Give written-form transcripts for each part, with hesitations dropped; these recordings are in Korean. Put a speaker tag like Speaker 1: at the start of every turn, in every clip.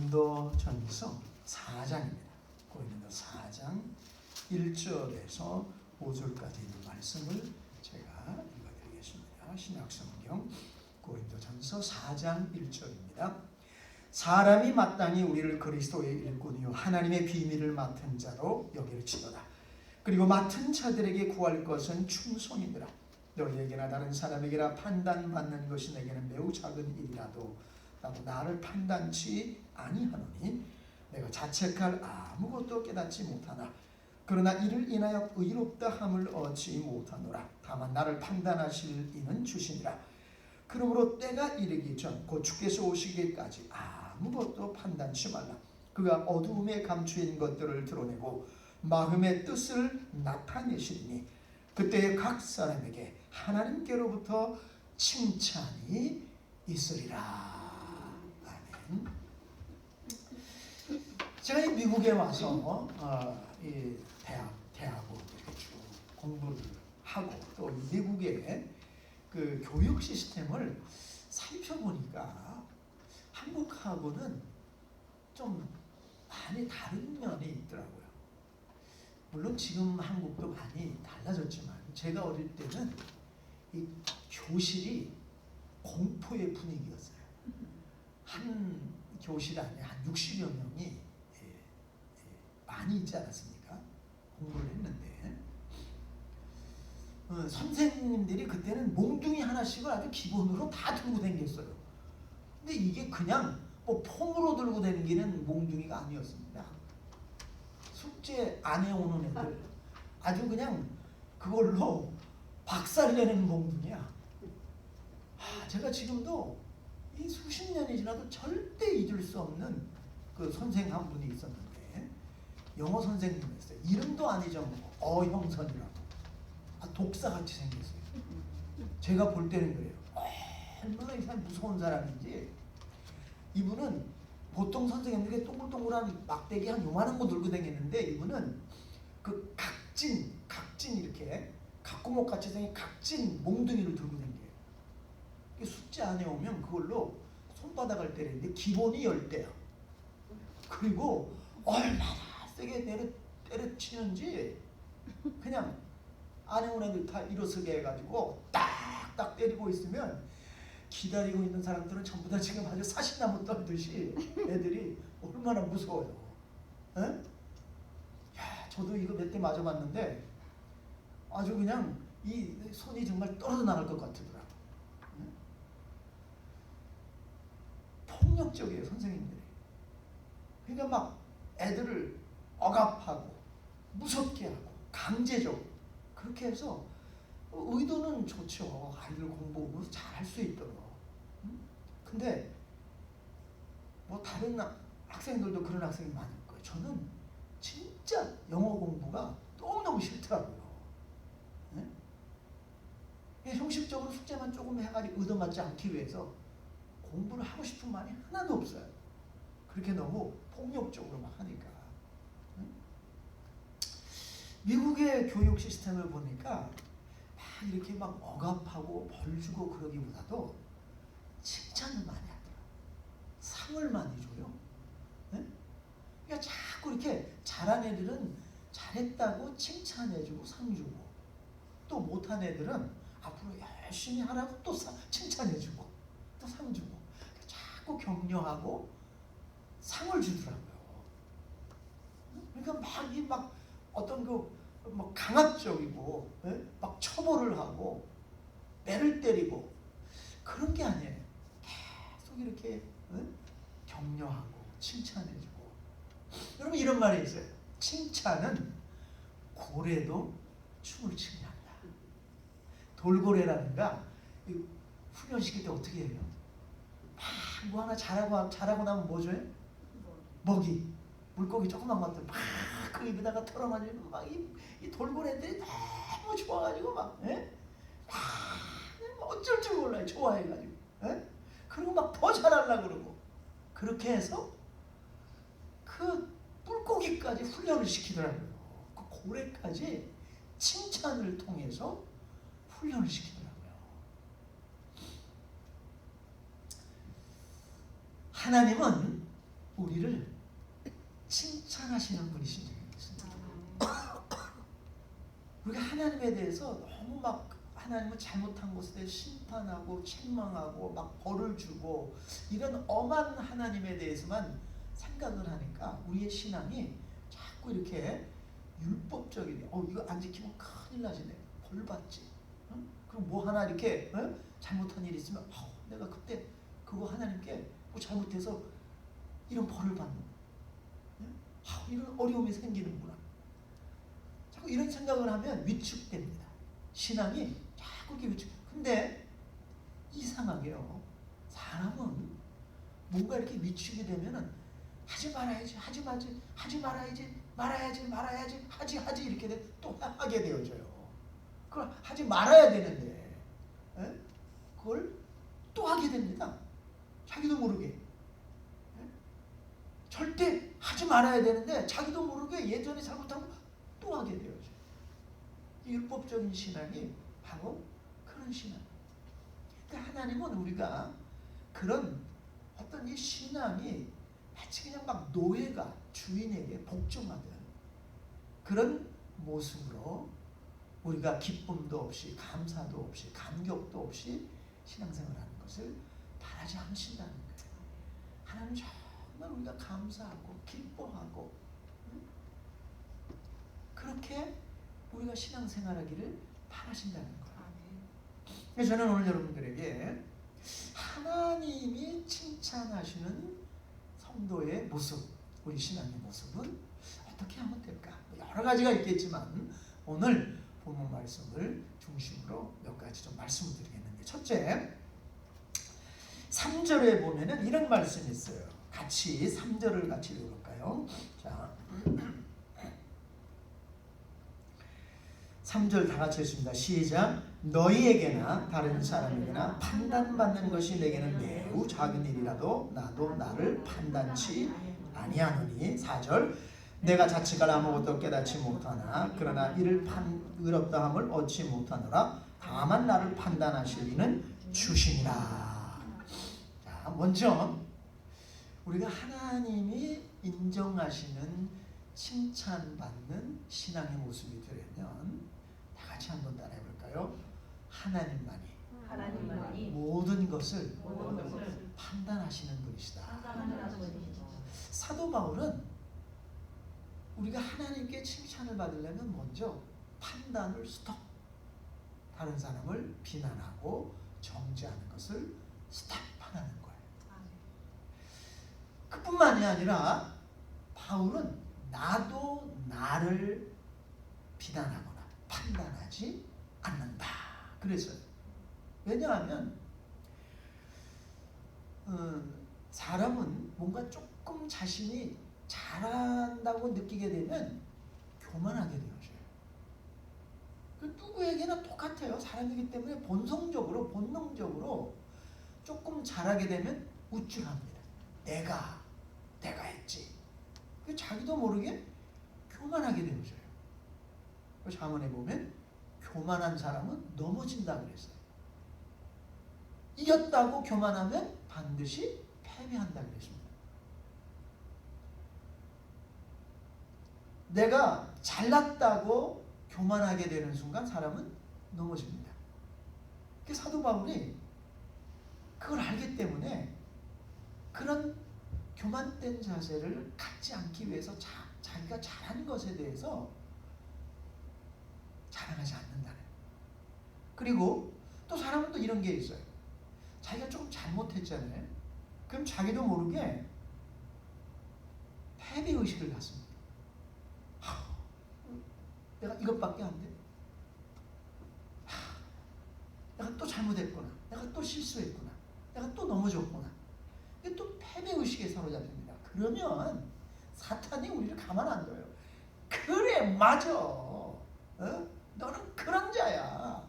Speaker 1: 고린도전서 4장입니다. 고린도전서 4장 1절에서 5절까지 있는 말씀을 제가 읽어드리겠습니다. 신약성경 고린도전서 4장 1절입니다. 사람이 마땅히 우리를 그리스도의 일꾼이요 하나님의 비밀을 맡은 자로 여길지어다. 그리고 맡은 자들에게 구할 것은 충성이니라. 너희에게나 다른 사람에게나 판단받는 것이 내게는 매우 작은 일이라도 나도 나를 판단치 아니하노니 내가 자책할 아무것도 깨닫지 못하나 그러나 이를 인하여 의롭다 함을 얻지 못하노라. 다만 나를 판단하실 이는 주시니라. 그러므로 때가 이르기 전 곧 주께서 오시기까지 아무것도 판단치 말라. 그가 어두움에 감추인 것들을 드러내고 마음의 뜻을 나타내시리니 그때 각 사람에게 하나님께로부터 칭찬이 있으리라. 아멘. 제가 이 미국에 와서 이 대학원 이렇게 쭉 공부를 하고 또 미국의 그 교육 시스템을 살펴보니까 한국하고는 좀 많이 다른 면이 있더라고요. 물론 지금 한국도 많이 달라졌지만 제가 어릴 때는 이 교실이 공포의 분위기였어요. 한 교실 안에 한 60여 명이 많이 있지 않았습니까? 공부를 했는데 선생님들이 그때는 몽둥이 하나씩을 아주 기본으로 다 들고 다녔어요. 근데 이게 그냥 뭐 폼으로 들고 다니는 몽둥이가 아니었습니다. 숙제 안 해오는 애들 아주 그냥 그걸로 박살내는 몽둥이야. 제가 지금도 이 수십 년이 지나도 절대 잊을 수 없는 그 선생 한 분이 있었는데 영어 선생님이었어요. 이름도 안 잊어먹고 어형선이라고 독사같이 생겼어요. 제가 볼 때는 그래요. 얼마나 이 사람 무서운 사람인지. 이분은 보통 선생님들이 동글동글한 막대기 한 요만한 거 들고 다니는데 이분은 그 각진 이렇게 각고목같이 생긴 각진 몽둥이를 들고 다녀요. 숙제 안 해오면 그걸로 손바닥을 때리는데 기본이 10대야. 그리고 얼마나 세게 때려치는지 그냥 안 해온 애들 다 일어서게 해가지고 딱딱 때리고 있으면 기다리고 있는 사람들은 전부 다 지금 아주 사시나무 떨듯이 애들이 얼마나 무서워요. 에? 야, 저도 이거 몇 대 맞아봤는데 아주 그냥 이 손이 정말 떨어져 나갈 것 같더라고요. 폭력적이에요, 선생님들이. 그러니까 막 애들을 억압하고 무섭게 하고 강제적으로 그렇게 해서 의도는 좋죠. 아이들 공부 잘 할 수 있도록. 근데 뭐 다른 학생들도 그런 학생이 많을 거예요. 저는 진짜 영어 공부가 너무너무 싫더라고요. 네? 형식적으로 숙제만 조금 해가지고 얻어맞지 않기 위해서 공부를 하고 싶은 마음이 하나도 없어요. 그렇게 너무 폭력적으로 막 하니까. 미국의 교육 시스템을 보니까 막 이렇게 막 억압하고 벌 주고 그러기보다도 칭찬을 많이 하더라고요. 상을 많이 줘요. 네? 그러니까 자꾸 이렇게 잘한 애들은 잘했다고 칭찬해주고 상 주고 또 못한 애들은 앞으로 열심히 하라고 또 칭찬해주고 또 상 주고 자꾸 격려하고 상을 주더라고요. 그러니까 막 어떤 뭐 강압적이고 막 처벌을 하고 매를 때리고 그런 게 아니에요. 계속 이렇게 격려하고 칭찬해주고. 여러분 이런 말이 있어요. 칭찬은 고래도 춤을 추게 한다. 돌고래라든가 훈련시킬 때 어떻게 해요? 뭐 하나 잘하고 나면 뭐 줘요? 먹이. 물고기 조그만 것들 막 그 입에다가 털어맞으면 막 이 돌고래들이 너무 좋아가지고 막 어쩔 줄 몰라요. 좋아해가지고. 그리고 막 더 잘하려고 그러고 그렇게 해서 그 물고기까지 훈련을 시키더라고요. 그 고래까지 칭찬을 통해서 훈련을 시키더라고요. 하나님은 우리를 칭찬하시는 분이신 줄 믿습니다. 우리가 하나님에 대해서 너무 막 하나님은 잘못한 것에 대해 심판하고 책망하고 막 벌을 주고 이런 엄한 하나님에 대해서만 생각을 하니까 우리의 신앙이 자꾸 이렇게 율법적인 이거 안 지키면 큰일 나지네, 벌 받지. 그럼 뭐 하나 이렇게 잘못한 일이 있으면 내가 그때 그거 하나님께 뭐 잘못해서 이런 벌을 받는 이런 어려움이 생기는구나. 자꾸 이런 생각을 하면 위축됩니다. 신앙이 자꾸 이렇게 위축. 근데 이상하게요, 사람은 뭔가 이렇게 위축이 되면은 하지 말아야지, 하지 말지, 하지 말아야지, 말아야지, 하지 이렇게 또 하게 되어져요. 그걸 하지 말아야 되는데 그걸 또 하게 됩니다. 자기도 모르게. 절대 하지 말아야 되는데 자기도 모르게 예전에 잘못한 거 또 하게 되어져요. 율법적인 신앙이 바로 그런 신앙. 그러니까 하나님은 우리가 그런 어떤 이 신앙이 마치 그냥 막 노예가 주인에게 복종하는 그런 모습으로 우리가 기쁨도 없이 감사도 없이 감격도 없이 신앙생활하는 것을 바라지 않으신다는 거예요. 하나님 정말 우리가 감사하고 기뻐하고 그렇게 우리가 신앙생활하기를 바라신다는 거예요. 그래서 저는 오늘 여러분들에게 하나님이 칭찬하시는 성도의 모습, 우리 신앙의 모습은 어떻게 하면 될까? 여러 가지가 있겠지만 오늘 본문 말씀을 중심으로 몇 가지 좀 말씀을 드리겠는데, 첫째, 3절에 보면은 이런 말씀이 있어요. 같이 3절을 같이 읽어볼까요? 자, 3절 다 같이 읽습니다. 시작. 너희에게나 다른 사람에게나 판단받는 것이 내게는 매우 작은 일이라도 나도 나를 판단치 아니하노니. 4절. 내가 자칫가 아무것도 깨닫지 못하나 그러나 이를 의롭다 함을 얻지 못하노라. 다만 나를 판단하실 이는 주시니라. 자, 먼저 우리가 하나님이 인정하시는 칭찬받는 신앙의 모습이 되려면 다 같이 한번 따라해 볼까요? 하나님만이 모든 것을 판단하시는 분이시다. 사도 바울은 우리가 하나님께 칭찬을 받으려면 먼저 판단을 스톱, 다른 사람을 비난하고 정죄하는 것을 스탑하라는 거예요. 그뿐만이 아니라 바울은 나도 나를 비난하거나 판단하지 않는다 그랬어요. 왜냐하면 사람은 뭔가 조금 자신이 잘한다고 느끼게 되면 교만하게 되어져요. 누구에게나 똑같아요. 사람이기 때문에 본능적으로 조금 잘하게 되면 우쭐합니다. 내가 했지. 자기도 모르게 교만하게 되어져요. 잠언에 보면 교만한 사람은 넘어진다 그랬어요. 이겼다고 교만하면 반드시 패배한다 그랬습니다. 내가 잘났다고 교만하게 되는 순간 사람은 넘어집니다. 사도 바울이 그걸 알기 때문에 그런 교만된 자세를 갖지 않기 위해서 자기가 잘한 것에 대해서 자랑하지 않는다는. 그리고 또 사람은 또 이런 게 있어요. 자기가 좀 잘못했잖아요. 그럼 자기도 모르게 패배의식을 갖습니다. 내가 이것밖에 안 돼? 내가 또 잘못했구나. 내가 또 실수했구나. 내가 또 넘어졌구나. 이게 또 패배의식에 사로잡힙니다. 그러면 사탄이 우리를 가만 안 둬요. 그래, 맞아. 너는 그런 자야.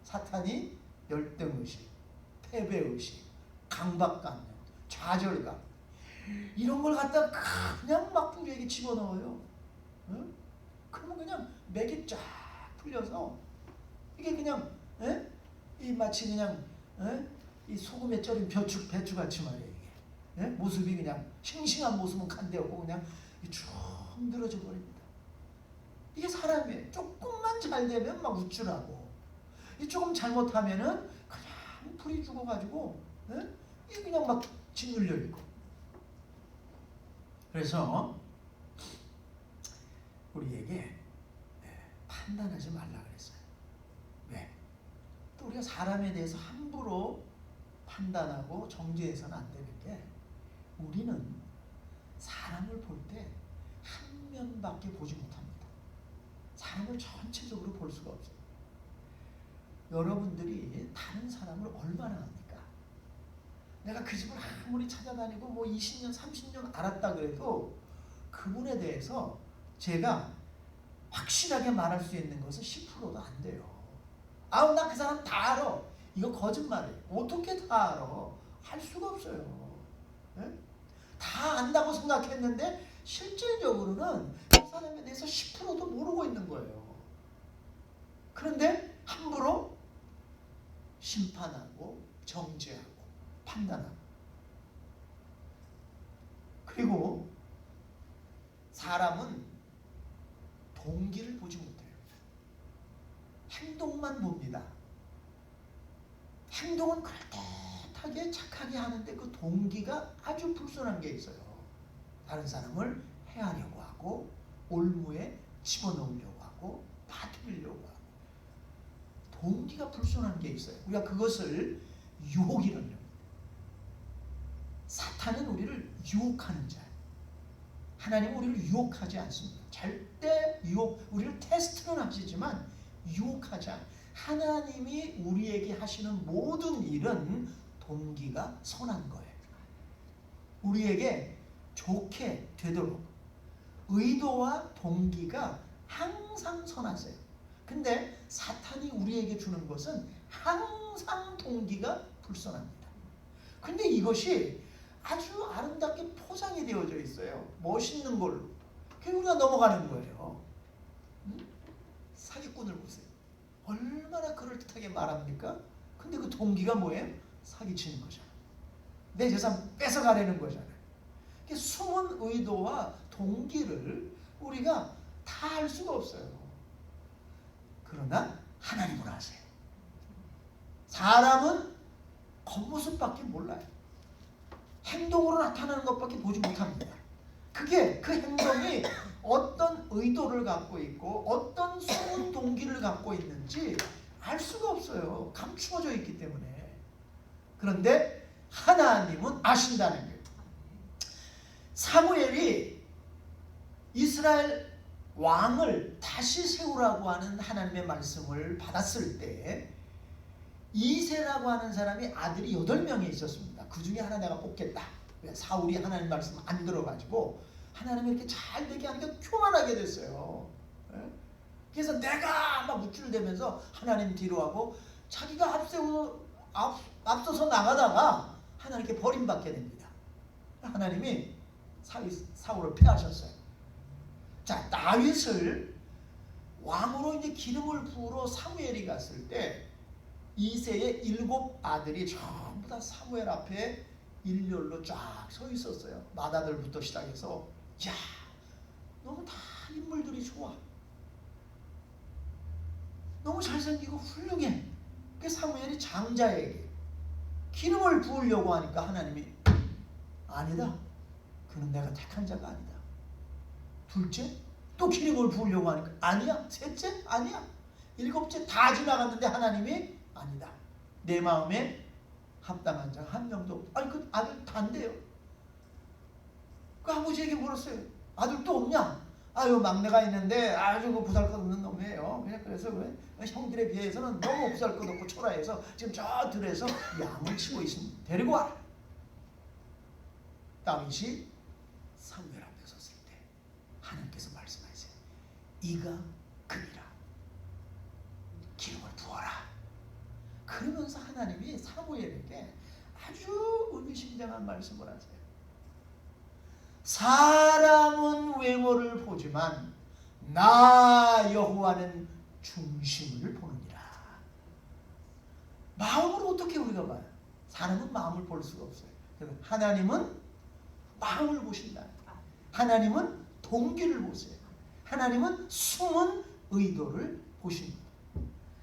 Speaker 1: 사탄이 열등의식, 패배의식, 강박감, 좌절감 이런 걸 갖다 그냥 막 우리에게 집어넣어요. 그러면 그냥 맥이 쫙 풀려서 이게 그냥 이 마치 그냥 이 소금에 절인 배추같이 말이에요. 이게 예? 모습이 그냥 싱싱한 모습은 간대없고 그냥 쭉 늘어져 버립니다. 이게 사람이에요. 조금만 잘 되면 막 우쭐하고, 조금 잘못하면은 그냥 풀이 죽어가지고, 예? 이게 그냥 막 짓눌려 있고. 그래서 우리에게 판단하지 말라 그랬어요. 왜? 또 우리가 사람에 대해서 함부로 판단하고 정죄해서는 안 되는 게, 우리는 사람을 볼 때 한 면밖에 보지 못합니다. 사람을 전체적으로 볼 수가 없어요. 여러분들이 다른 사람을 얼마나 압니까? 내가 그 집을 아무리 찾아다니고 뭐 20년, 30년 알았다 그래도 그분에 대해서 제가 확실하게 말할 수 있는 것은 10%도 안 돼요. 아우, 나 그 사람 다 알아. 이거 거짓말이에요. 어떻게 다 알아? 할 수가 없어요. 네? 다 안다고 생각했는데 실질적으로는 그 사람에 대해서 10%도 모르고 있는 거예요. 그런데 함부로 심판하고 정죄하고 판단하고, 그리고 사람은 동기를 보지 못해요. 행동만 봅니다. 행동은 그럴듯하게 착하게 하는데 그 동기가 아주 불순한 게 있어요. 다른 사람을 해하려고 하고, 올무에 집어넣으려고 하고, 빠뜨리려고 하고, 동기가 불순한 게 있어요. 우리가 그것을 유혹이라고 합니다. 사탄은 우리를 유혹하는 자예요. 하나님은 우리를 유혹하지 않습니다. 절대 우리를 테스트는 하시지만 유혹하지 않아요. 하나님이 우리에게 하시는 모든 일은 동기가 선한 거예요. 우리에게 좋게 되도록 의도와 동기가 항상 선하세요. 근데 사탄이 우리에게 주는 것은 항상 동기가 불선합니다. 근데 이것이 아주 아름답게 포장이 되어져 있어요. 멋있는 걸로. 그래서 우리가 넘어가는 거예요. 사기꾼을 보세요. 얼마나 그럴듯하게 말합니까? 근데 그 동기가 뭐예요? 사기치는 거잖아요. 내 재산 뺏어가려는 거잖아요. 숨은 의도와 동기를 우리가 다 알 수가 없어요. 그러나 하나님은 아세요. 사람은 겉모습밖에 몰라요. 행동으로 나타나는 것밖에 보지 못합니다. 그 행동이 어떤 의도를 갖고 있고 어떤 숨은 동기를 갖고 있는지 알 수가 없어요. 감추어져 있기 때문에. 그런데 하나님은 아신다는 거예요. 사무엘이 이스라엘 왕을 다시 세우라고 하는 하나님의 말씀을 받았을 때 이새라고 하는 사람이 아들이 8명이 있었습니다. 그 중에 하나 내가 뽑겠다. 사울이 하나님 말씀 안 들어가지고 하나님이 이렇게 잘 되게 하니까 교만하게 됐어요. 그래서 내가 막 무찔대면서 하나님 뒤로 하고 자기가 앞서서 나가다가 하나님께 버림받게 됩니다. 하나님이 사울을 패하셨어요. 자, 다윗을 왕으로 이제 기름을 부으러 사무엘이 갔을 때 이새의 7 아들이 전부 다 사무엘 앞에 일렬로 쫙 서 있었어요. 맏아들부터 시작해서 야, 너무 다 인물들이 좋아. 너무 잘생기고 훌륭해. 그 사무엘이 장자에게 기름을 부으려고 하니까 하나님이 아니다. 그는 내가 택한 자가 아니다. 둘째, 또 기름을 부으려고 하니까 아니야. 셋째, 아니야. 7째 다 지나갔는데 하나님이 아니다. 내 마음에 합당한 자 한 명도 없다. 아니 그 아들 반대요. 그 아버지에게 물었어요. 아들 또 없냐? 아유, 막내가 있는데 아주 그 보잘것없는 놈이에요. 그래서 형들에 비해서는 너무 보잘것없고 초라해서 지금 저 들에서 양을 치고 있습니다. 데리고 와. 다윗이 사무엘 앞에 섰을 때 하나님께서 말씀하세요. 이가 그리라. 기름을 부어라. 그러면서 하나님이 사무엘에게 아주 의미심장한 말씀을 하세요. 사람은 외모를 보지만 나 여호와는 중심을 보느니라. 마음으로 어떻게 우리가 봐요? 사람은 마음을 볼 수가 없어요. 하나님은 마음을 보신다. 하나님은 동기를 보세요. 하나님은 숨은 의도를 보십니다.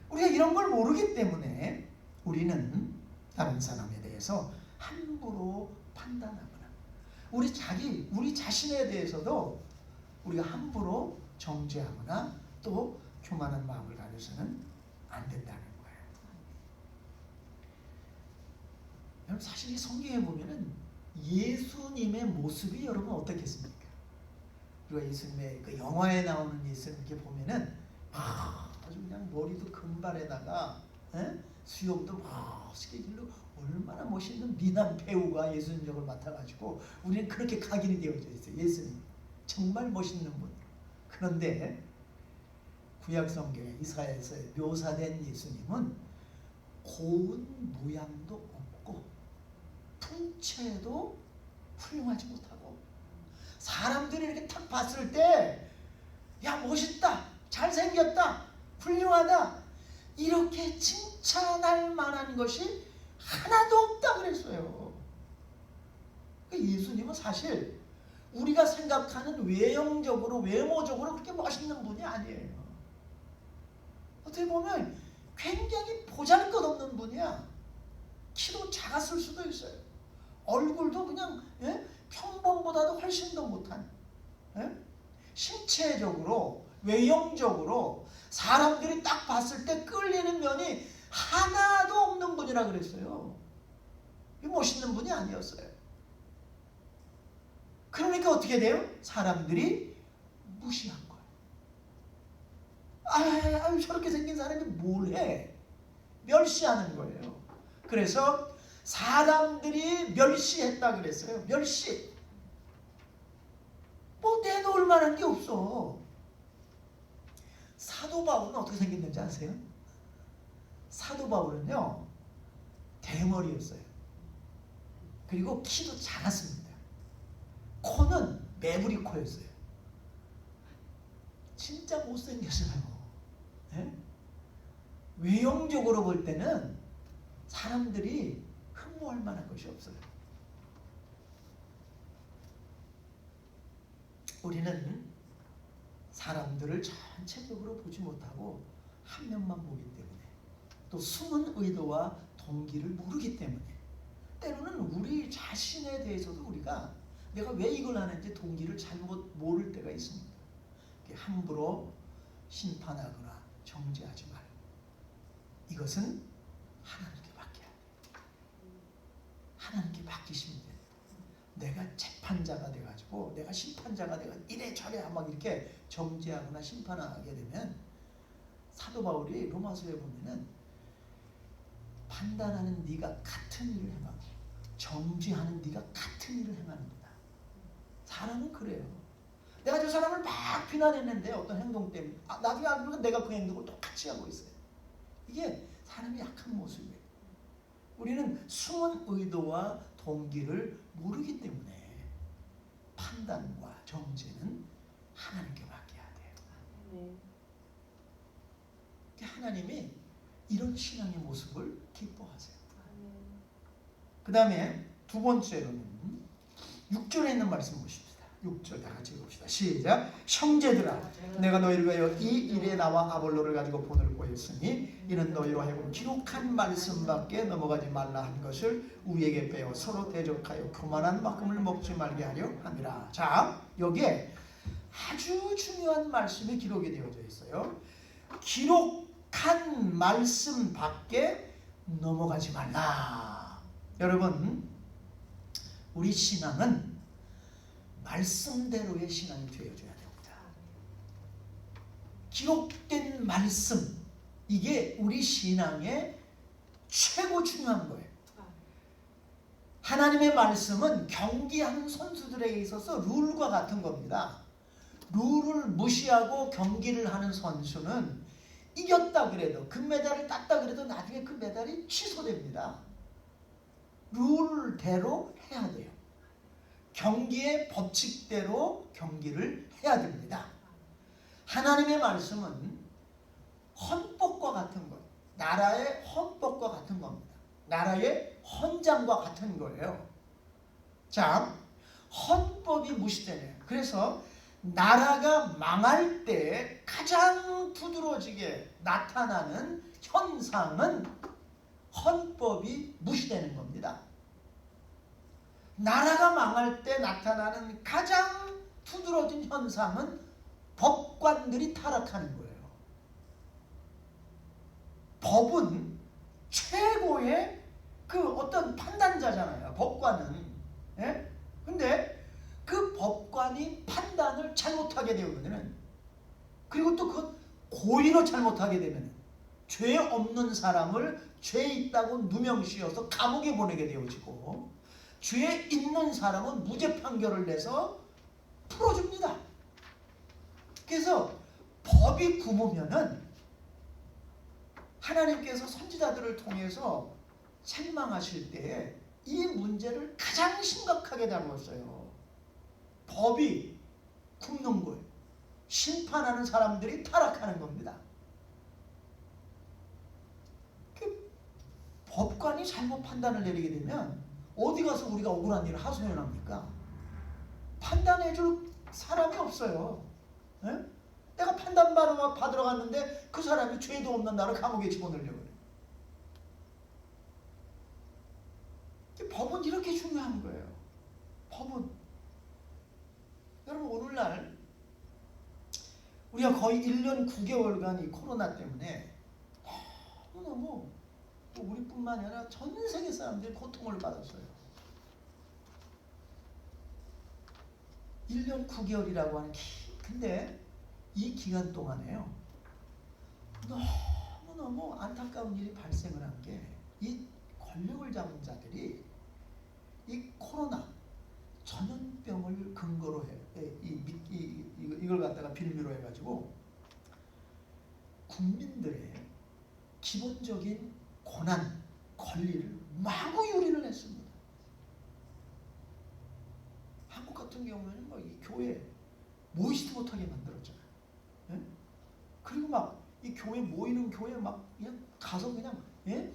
Speaker 1: 우리가 이런 걸 모르기 때문에 우리는 다른 사람에 대해서 함부로 판단하거나 우리 자신에 대해서도 우리가 함부로 정죄하거나 또 교만한 마음을 가져서는 안 된다는 거예요. 여러분 사실 이 성경에 보면은 예수님의 모습이 여러분 어떻겠습니까? 우리가 예수님의 그 영화에 나오는 예수님 이렇게 보면은 아주 그냥 머리도 금발에다가 수염도 멋있게 길러 얼마나 멋있는 미남 배우가 예수님 역을 맡아가지고 우리는 그렇게 각인이 되어져 있어요. 예수님 정말 멋있는 분. 그런데 구약 성경에 이사야에서 묘사된 예수님은 고운 모양도 없고 풍채도 훌륭하지 못하고 사람들이 이렇게 탁 봤을 때 야 멋있다, 잘생겼다, 훌륭하다 이렇게 칭찬할 만한 것이 하나도 없다 그랬어요. 예수님은 사실 우리가 생각하는 외형적으로 외모적으로 그렇게 멋있는 분이 아니에요. 어떻게 보면 굉장히 보잘것없는 분이야. 키도 작았을 수도 있어요. 얼굴도 그냥 평범보다도 훨씬 더 못한 신체적으로 외형적으로 사람들이 딱 봤을 때 끌리는 면이 하나도 없는 분이라 그랬어요. 멋있는 분이 아니었어요. 그러니까 어떻게 돼요? 사람들이 무시한 거예요. 아유 저렇게 생긴 사람이 뭘 해? 멸시하는 거예요. 그래서 사람들이 멸시했다 그랬어요. 멸시. 뭐 내놓을 만한 게 없어. 사도 바울은 어떻게 생겼는지 아세요? 사도 바울은요 대머리였어요. 그리고 키도 작았습니다. 코는 매부리 코였어요. 진짜 못생겼어요. 외형적으로 볼 때는 사람들이 흠모할 만한 것이 없어요. 우리는 사람들을 전체적으로 보지 못하고 한 면만 보기 때문에 또 숨은 의도와 동기를 모르기 때문에 때로는 우리 자신에 대해서도 우리가 내가 왜 이걸 하는지 동기를 잘못 모를 때가 있습니다. 함부로 심판하거나 정죄하지 말고 이것은 하나님께 맡겨야 돼요. 하나님께 맡기시면 돼요. 내가 재판자가 돼가지고 내가 심판자가 돼가지고 이래저래 막 이렇게 정죄하거나 심판하게 되면 사도 바울이 로마서에 보면은 판단하는 네가 같은 일을 행하고 정죄하는 네가 같은 일을 행합니다. 사람은 그래요. 내가 저 사람을 막 비난했는데 어떤 행동 때문에 나중에 알고 보니까 내가 그 행동을 똑같이 하고 있어요. 이게 사람의 약한 모습이에요. 우리는 숨은 의도와 동기를 모르기 때문에 판단과 정죄는 하나님께 맡겨야 돼요. 하나님이 이런 신앙의 모습을 기뻐하세요. 그 다음에 두 번째로는 6절에 있는 말씀 보십시다. 6절 다 같이 읽읍시다. 시작. 형제들아 내가 너희를 위하여 이 일에 나와 아볼로를 가지고 본을 보였으니 이는 너희로 하여금 기록한 말씀밖에 넘어가지 말라 한 것을 우리에게 빼어 서로 대적하여 교만한 만큼을 먹지 말게 하려 함이라. 자 여기에 아주 중요한 말씀이 기록이 되어져 있어요. 기록한 말씀밖에 넘어가지 말라. 여러분 우리 신앙은 말씀대로의 신앙이 되어줘야 됩니다. 기록된 말씀 이게 우리 신앙의 최고 중요한 거예요. 하나님의 말씀은 경기하는 선수들에게 있어서 룰과 같은 겁니다. 룰을 무시하고 경기를 하는 선수는 이겼다 그래도 금메달을 땄다 그래도 나중에 그 메달이 취소됩니다. 룰대로 해야 돼요. 경기의 법칙대로 경기를 해야 됩니다. 하나님의 말씀은 헌법과 같은 거예요. 나라의 헌법과 같은 겁니다. 나라의 헌장과 같은 거예요. 자, 헌법이 무시되네. 그래서 나라가 망할 때 가장 두드러지게 나타나는 현상은 헌법이 무시되는 겁니다. 나라가 망할 때 나타나는 가장 두드러진 현상은 법관들이 타락하는 거예요. 법은 최고의 그 어떤 판단자잖아요. 법관은. 예? 근데 그 법관이 판단을 잘못하게 되면, 그리고 또 그 고의로 잘못하게 되면 죄 없는 사람을 죄 있다고 누명씌워서 감옥에 보내게 되어지고, 죄 있는 사람은 무죄 판결을 내서 풀어줍니다. 그래서 법이 굶으면은 하나님께서 선지자들을 통해서 책망하실 때에 이 문제를 가장 심각하게 다루었어요. 법이 굶는 거예요. 심판하는 사람들이 타락하는 겁니다. 그 법관이 잘못 판단을 내리게 되면 어디 가서 우리가 억울한 일을 하소연합니까? 판단해줄 사람이 없어요. 에? 내가 판단 받으러 갔는데 그 사람이 죄도 없는 나를 감옥에 집어넣으려고 그래. 법은 이렇게 중요한 거예요. 법은. 여러분, 오늘날 우리가 거의 1년 9개월간 이 코로나 때문에 너무너무 우리뿐만 아니라 전 세계 사람들이 고통을 받았어요. 1년 9개월이라고 하는 근데 이 기간 동안에요, 너무너무 안타까운 일이 발생을 한 게, 이 권력을 잡은 자들이 이 코로나 전염병을 근거로 해, 이걸 갖다가 빌미로 해가지고 국민들의 기본적인 고난, 권리를 마구 유린을 했습니다. 한국 같은 경우에는 뭐 이 교회 모이지도 못하게 만들었잖아요. 예? 그리고 막 이 교회 모이는 교회 막 그냥 가서 그냥, 예?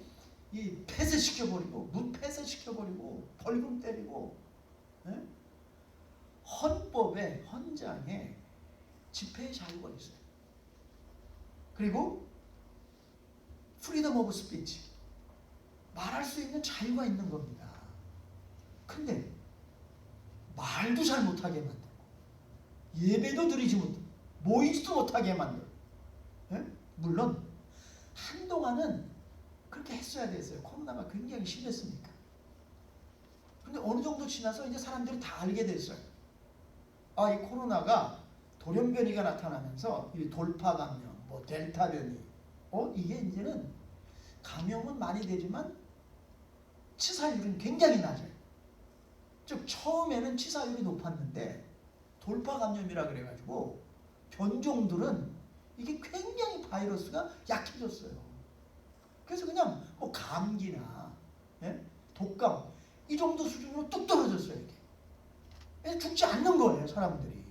Speaker 1: 이 폐쇄시켜버리고, 문 폐쇄시켜버리고, 벌금 때리고, 예? 헌법에, 헌장에 집회의 자유가 있어요. 그리고 프리덤 오브 스피치, 말할 수 있는 자유가 있는 겁니다. 근데 말도 잘 못하게 만들고, 예배도 드리지 못하고, 모이지도 못하게 만들고, 예? 물론 한동안은 그렇게 했어야 됐어요. 코로나가 굉장히 심했으니까. 근데 어느 정도 지나서 이제 사람들이 다 알게 됐어요. 아, 이 코로나가 돌연변이가 나타나면서 이 돌파 감염, 뭐 델타 변이, 이게 이제는 감염은 많이 되지만 치사율은 굉장히 낮아요. 즉 처음에는 치사율이 높았는데 돌파 감염이라 그래가지고 변종들은 이게 굉장히 바이러스가 약해졌어요. 그래서 그냥 뭐 감기나, 예? 독감 이 정도 수준으로 뚝 떨어졌어요. 이게 죽지 않는 거예요, 사람들이.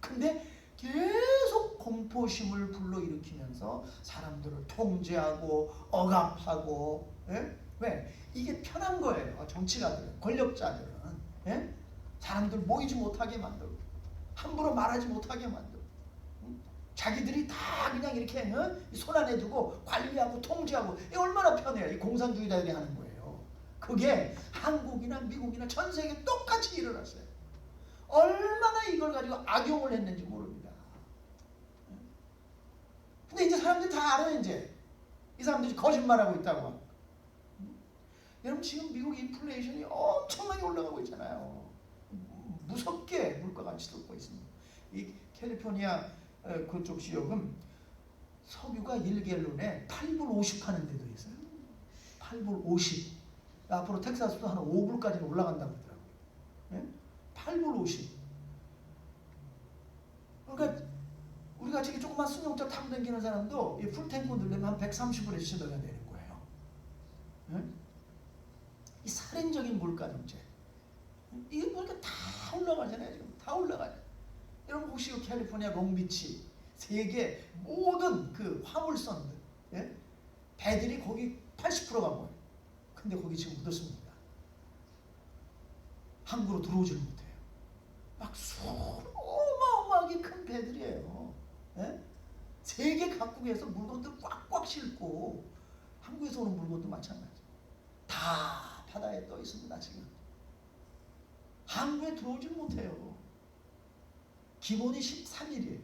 Speaker 1: 근데 계속 공포심을 불러일으키면서 사람들을 통제하고 억압하고, 예? 왜? 이게 편한 거예요. 정치가들은, 권력자들은, 예? 사람들 모이지 못하게 만들고, 함부로 말하지 못하게 만들고, 자기들이 다 그냥 이렇게 손 안에 두고 관리하고 통제하고, 이게 얼마나 편해요. 이 공산주의자들이 하는 거예요. 그게 한국이나 미국이나 전 세계 똑같이 일어났어요. 얼마나 이걸 가지고 악용을 했는지 모릅니다. 근데 이제 사람들이 다 알아요. 이제 이 사람들이 거짓말하고 있다고. 여러분, 지금 미국 인플레이션이 엄청나게 올라가고 있잖아요. 무섭게 물가가 치솟고 있습니다. 이 캘리포니아 그쪽 지역은 석유가 1갤론에 8불 50 하는 데도 있어요. 8불 50. 앞으로 텍사스도 한 5불까지는 올라간다고 하더라고요. 예? 8불 50. 그러니까 우리가 지금 조그만 승용차 타고 다니는 사람도 이 풀탱크 넣으려면 한 130불에 씻어야 되는 거예요. 예? 이 살인적인 물가 정책. 이게 보니까 다 올라가잖아요. 지금 다 올라가요. 여러분 혹시 그 캘리포니아 롱비치 세계 모든 그 화물선들, 예? 배들이 거기 80%가 모여요. 근데 거기 지금 묻었습니다. 항구로 들어오지를 못해요. 막 어마어마하게 큰 배들이에요. 예? 세계 각국에서 물건들 꽉꽉 싣고 한국에서 오는 물건도 마찬가지. 다 바다에 떠 있습니다. 지금 한국에 들어오질 못해요. 기본이 13일이에요.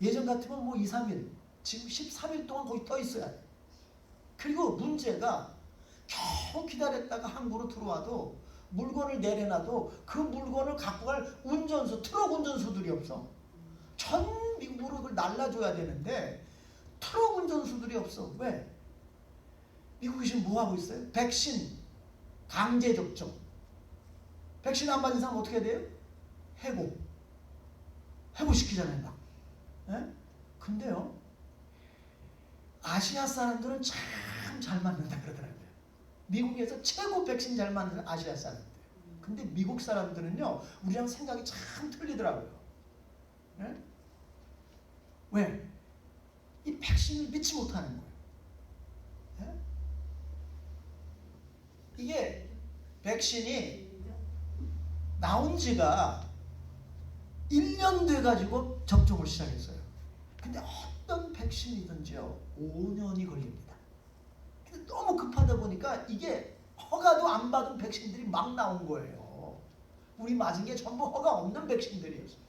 Speaker 1: 예전 같으면 뭐 2, 3일, 지금 13일 동안 거기 떠 있어야 돼. 그리고 문제가 겨우 기다렸다가 항구로 들어와도 물건을 내려놔도 그 물건을 갖고 갈 운전수, 트럭 운전수들이 없어. 전 미국으로 그걸 날라줘야 되는데 트럭 운전수들이 없어. 왜? 미국이 지금 뭐 하고 있어요? 백신 강제 접종. 백신 안 맞은 사람 어떻게 돼요? 해고시키잖아요, 막. 예? 근데요, 아시아 사람들은 참 잘 맞는다 그러더라고요. 미국에서 최고 백신 잘 맞는 아시아 사람들. 근데 미국 사람들은요, 우리랑 생각이 참 틀리더라고요. 예? 왜? 이 백신을 믿지 못하는 거예요. 예? 이게 백신이 나온 지가 1년 돼가지고 접종을 시작했어요. 근데 어떤 백신이든지요, 5년이 걸립니다. 근데 너무 급하다 보니까 이게 허가도 안 받은 백신들이 막 나온 거예요. 우리 맞은 게 전부 허가 없는 백신들이었어요.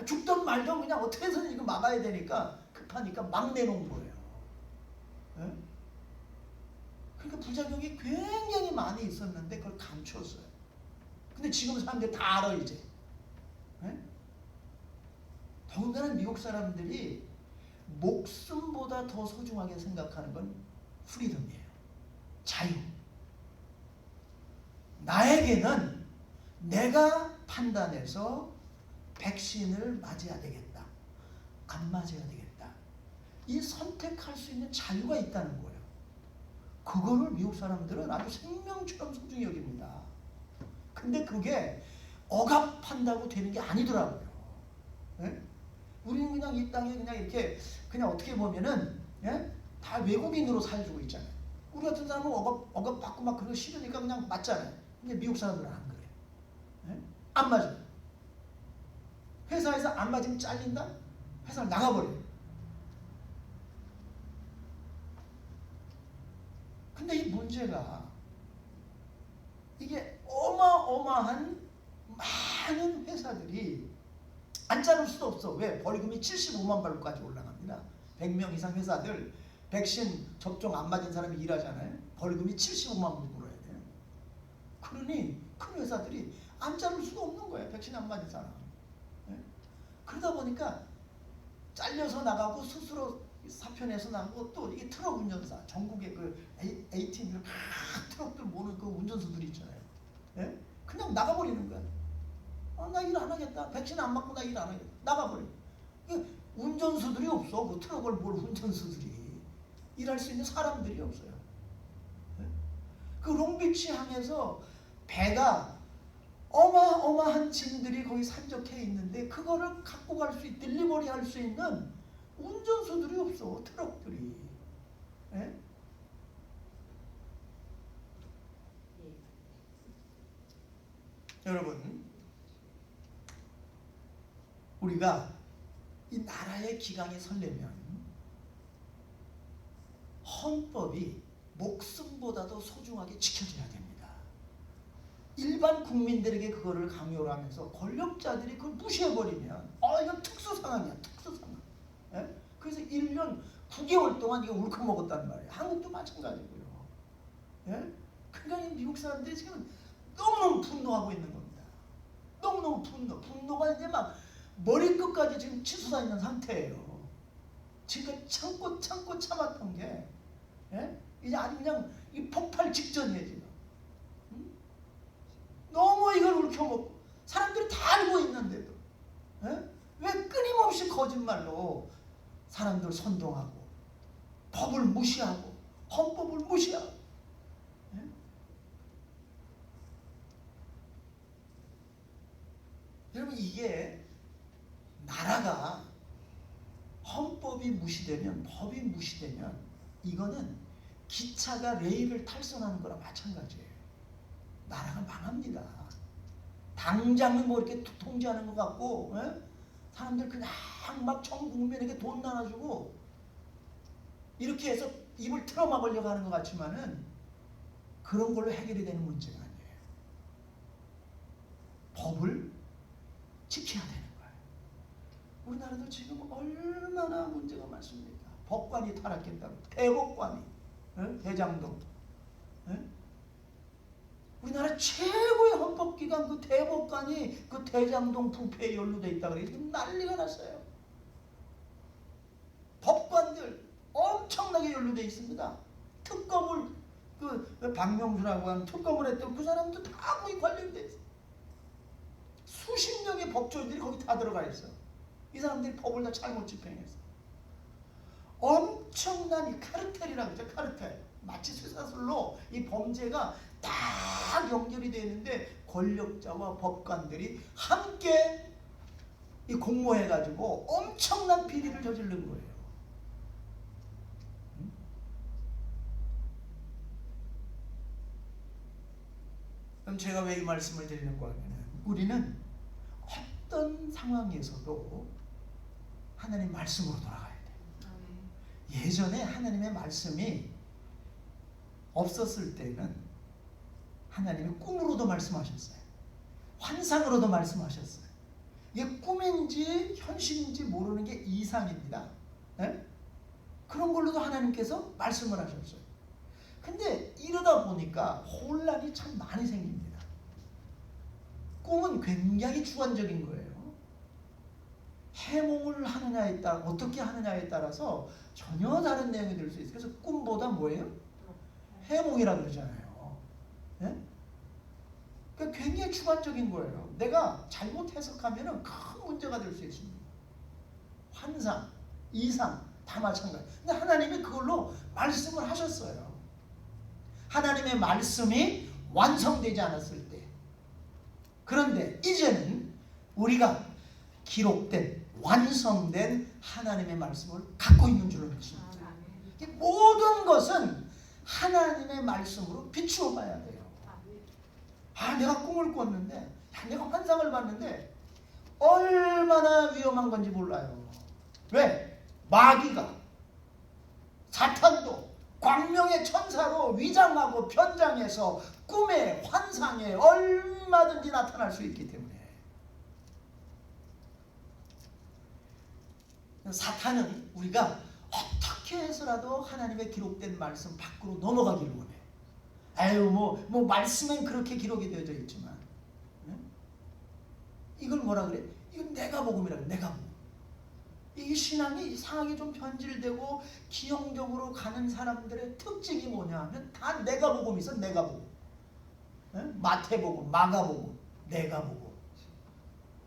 Speaker 1: 죽던 말던 그냥 어떻게 해서든 이거 막아야 되니까 급하니까 막 내놓은 거예요. 네? 그러니까 부작용이 굉장히 많이 있었는데 그걸 감추었어요. 근데 지금 사람들이 다 알아 이제. 네? 더군다나 미국 사람들이 목숨보다 더 소중하게 생각하는 건 프리덤이에요. 자유. 나에게는 내가 판단해서 백신을 맞아야 되겠다. 안 맞아야 되겠다. 이 선택할 수 있는 자유가 있다는 거예요. 그거를 미국 사람들은 아주 생명처럼 소중히 여깁니다. 근데 그게 억압한다고 되는 게 아니더라고요. 네? 우리는 그냥 이 땅에 그냥 이렇게 그냥 어떻게 보면은 예? 다 외국인으로 살고 있잖아요. 우리 같은 사람은 억압받고 막 그런 거 싫으니까 그냥 맞잖아요. 근데 미국 사람들은 안 그래요. 예? 안 맞아요. 회사에서 안 맞으면 잘린다? 회사를 나가버려요. 근데 이 문제가 이게 어마어마한 많은 회사들이 안 자를 수도 없어. 왜? 벌금이 75만 불까지 올라갑니다. 100명 이상 회사들 백신 접종 안 맞은 사람이 일하잖아요. 벌금이 75만 불 물어야 돼요. 그러니 큰 회사들이 안 자를 수가 없는 거예요. 백신 안 맞은 사람. 네? 그러다 보니까 잘려서 나가고 스스로 사표내서 나가고 또 이게 트럭 운전사 전국에 그 A-팀들 큰 트럭들 모는 그 운전수들이 있잖아요. 네? 그냥 나가버리는 거야. 나 일 안 하겠다. 백신 안 맞고 나 일 안 하겠다. 나가버려. 운전수들이 없어. 그 트럭을 몰 운전수들이. 일할 수 있는 사람들이 없어요. 네? 그 롱비치 항에서 배가 어마어마한 짐들이 거기 산적해 있는데 그거를 갖고 갈 수 있는, 딜리버리 할 수 있는 운전수들이 없어. 트럭들이. 네? 여러분, 우리가 이 나라의 기강이 설려면 헌법이 목숨보다도 소중하게 지켜져야 됩니다. 일반 국민들에게 그거를 강요를 하면서 권력자들이 그걸 무시해버리면 이건 특수상황이야. 특수상황. 예? 그래서 1년 9개월 동안 이거 울컥먹었단 말이에요. 한국도 마찬가지고요. 예? 그러니까 미국 사람들이 지금 너무너무 분노하고 있는 겁니다. 너무너무 분노가 이제 막 머리끝까지 지금 치솟아 있는 상태예요. 지금 참고 참았던 게 예? 이제 아주 그냥 이 폭발 직전이에요 지금. 너무 이걸 울켜먹고 사람들이 다 알고 있는데도 예? 왜 끊임없이 거짓말로 사람들 선동하고 법을 무시하고 헌법을 무시하고 예? 여러분 이게 나라가 헌법이 무시되면 법이 무시되면 이거는 기차가 레일을 탈선하는 거랑 마찬가지예요. 나라가 망합니다. 당장은 뭐 이렇게 통제하는 것 같고, 에? 사람들 그냥 막 전 국민에게 돈 나눠주고 이렇게 해서 입을 틀어막으려고 하는 것 같지만은 그런 걸로 해결이 되는 문제가 아니에요. 법을 지켜야 되는 거예요. 우리나라도 지금 얼마나 문제가 많습니까? 법관이 타락했다고. 대법관이, 대장동. 우리나라 최고의 헌법기관 그 대법관이 그 대장동 부패에 연루돼 있다 그래서 난리가 났어요. 법관들 엄청나게 연루돼 있습니다. 특검을 그 박명수라고 하는 특검을 했던 그 사람도 다 거기 관련돼 있어요. 수십 명의 법조인들이 거기 다 들어가 있어. 이 사람들이 법을 다 잘못 집행했어. 엄청난 이 카르텔이라고 하죠. 카르텔. 마치 쇠사슬로 이 범죄가 딱 연결이 되는데 권력자와 법관들이 함께 이 공모해가지고 엄청난 비리를 저지른 거예요. 그럼 제가 왜 이 말씀을 드리는 거냐면 우리는 어떤 상황에서도 하나님 말씀으로 돌아가야 돼요. 예전에 하나님의 말씀이 없었을 때는 하나님이 꿈으로도 말씀하셨어요. 환상으로도 말씀하셨어요. 이게 꿈인지 현실인지 모르는 게 이상입니다. 네? 그런 걸로도 하나님께서 말씀을 하셨어요. 근데 이러다 보니까 혼란이 참 많이 생깁니다. 꿈은 굉장히 주관적인 거예요. 해몽을 하느냐에 따라 어떻게 하느냐에 따라서 전혀 다른 내용이 될 수 있어요. 그래서 꿈보다 뭐예요? 해몽이라 그러잖아요. 네? 그러니까 굉장히 주관적인 거예요. 내가 잘못 해석하면 큰 문제가 될 수 있습니다. 환상, 이상 다 마찬가지. 근데 하나님이 그걸로 말씀을 하셨어요. 하나님의 말씀이 완성되지 않았을 때. 그런데 이제는 우리가 기록된 완성된 하나님의 말씀을 갖고 있는 줄로 믿습니다. 모든 것은 하나님의 말씀으로 비추어 봐야 돼요. 내가 꿈을 꿨는데, 내가 환상을 봤는데 얼마나 위험한 건지 몰라요. 왜? 마귀가, 사탄도 광명의 천사로 위장하고 변장해서 꿈에 환상에 얼마든지 나타날 수 있기 때문에 사탄은 우리가 어떻게 해서라도 하나님의 기록된 말씀 밖으로 넘어가기를 원해. 뭐 말씀엔 그렇게 기록이 되어져 있지만, 이걸 뭐라 그래? 이건 내가 복음이라 그래. 내가 복음. 이 신앙이 이상하게 좀 변질되고 기형적으로 가는 사람들의 특징이 뭐냐 하면 다 내가 복음이 있어. 내가 복음. 마태복음, 마가복음, 내가 복음.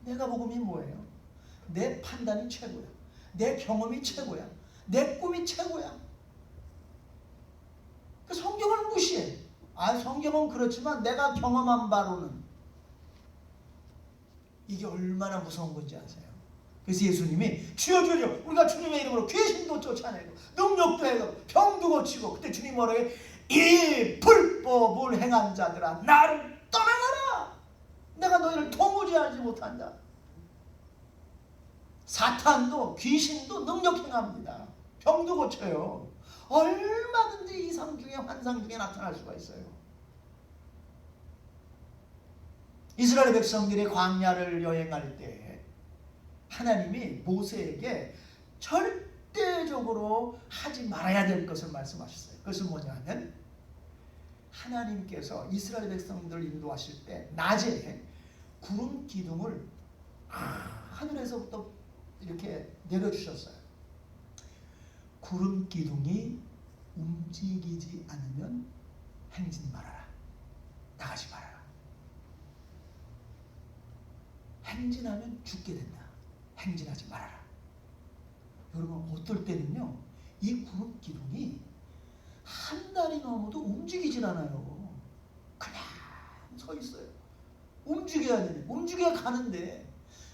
Speaker 1: 내가 복음이 뭐예요? 내 판단이 최고야. 내 경험이 최고야. 내 꿈이 최고야. 그 성경을 무시해. 성경은 그렇지만 내가 경험한 바로는. 이게 얼마나 무서운 건지 아세요? 그래서 예수님이 주여 주여 우리가 주님의 이름으로 귀신도 쫓아내고 능력도 해고 병도 고치고, 그때 주님 뭐라고 해? 이 불법을 행한 자들아 나를 떠나가라. 내가 너희를 도무지 알지 못한다. 사탄도 귀신도 능력 행합니다. 병도 고쳐요. 얼마든지 이상 중에 환상 중에 나타날 수가 있어요. 이스라엘 백성들이 광야를 여행할 때 하나님이 모세에게 절대적으로 하지 말아야 될 것을 말씀하셨어요. 그것은 뭐냐 하면 하나님께서 이스라엘 백성들을 인도하실 때 낮에 구름 기둥을 하늘에서부터 이렇게 내려주셨어요. 구름 기둥이 움직이지 않으면 행진 말아라. 나가지 말아라. 행진하면 죽게 된다. 행진하지 말아라. 여러분 어떨 때는요 이 구름 기둥이 한 달이 넘어도 움직이질 않아요. 그냥 서 있어요. 움직여야 되네. 움직여야 가는데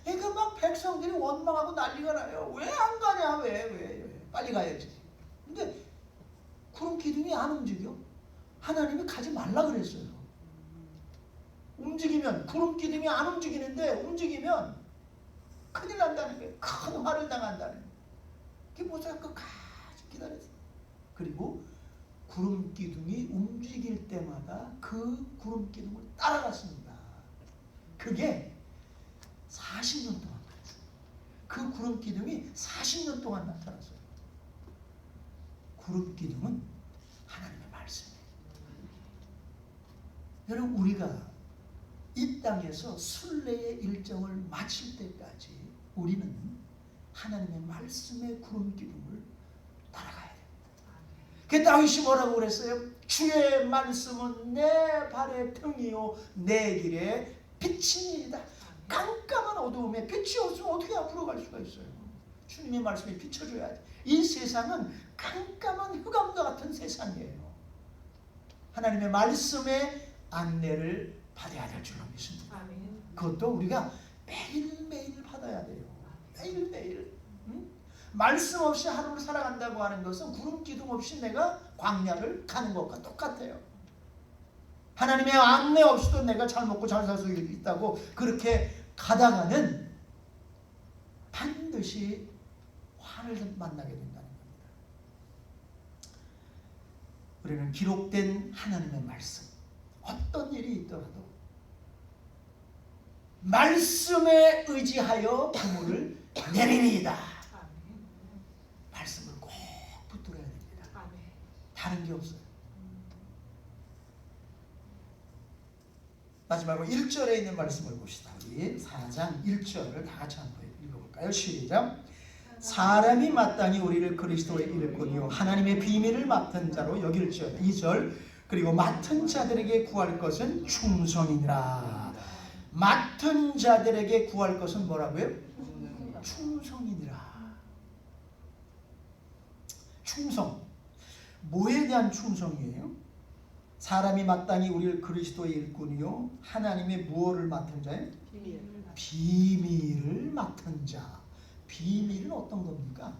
Speaker 1: 그러니까 막 백성들이 원망하고 난리가 나요. 왜 안 가냐? 왜? 빨리 가야지. 근데 구름 기둥이 안 움직여. 하나님이 가지 말라 그랬어요. 움직이면 구름 기둥이 안 움직이는데 움직이면 큰일 난다는 거예요. 큰 화를 당한다는 거예요. 그게 모자랄 끝까지 기다렸어요. 그리고 구름 기둥이 움직일 때마다 그 구름 기둥을 따라갔습니다. 그게 40년 동안 그랬어요. 그 구름 기둥이 40년 동안 나타났어요. 구름 기둥은 하나님의 말씀이에요. 여러분, 우리가 이 땅에서 순례의 일정을 마칠 때까지 우리는 하나님의 말씀의 구름 기둥을 따라가야 됩니다. 그 다윗이 뭐라고 그랬어요? 주의 말씀은 내 발의 등이요 내 길의 빛이니이다. 깜깜한 어두움에 빛이 없으면 어떻게 앞으로 갈 수가 있어요? 주님의 말씀이 비춰줘야지. 이 세상은 깜깜한 흑암과 같은 세상이에요. 하나님의 말씀의 안내를 받아야 될 줄로 믿습니다. 그것도 우리가 매일매일 받아야 돼요. 매일매일. 말씀 없이 하루를 살아간다고 하는 것은 구름 기둥 없이 내가 광야를 가는 것과 똑같아요. 하나님의 안내 없이도 내가 잘 먹고 잘 살 수 있다고 그렇게 가다가는 반드시 화를 만나게 된다는 겁니다. 우리는 기록된 하나님의 말씀, 어떤 일이 있더라도 말씀에 의지하여 부모를 내리리이다. 말씀을 꼭 붙들어야 됩니다. 다른 게 없어요. 마지막으로 1절에 있는 말씀을 봅시다. 우리 4장 1절을 다 같이 한번 읽어볼까요? 시작. 사람이 마땅히 우리를 그리스도에 일꾼이요 하나님의 비밀을 맡은 자로 여길지어다. 2절. 그리고 맡은 자들에게 구할 것은 충성이니라. 맡은 자들에게 구할 것은 뭐라고요? 충성이니라. 충성. 뭐에 대한 충성이에요? 사람이 마땅히 우리를 그리스도의 일꾼이요 하나님의 무엇을 맡은 자예요? 비밀을 맡은 자. 비밀은 어떤 겁니까?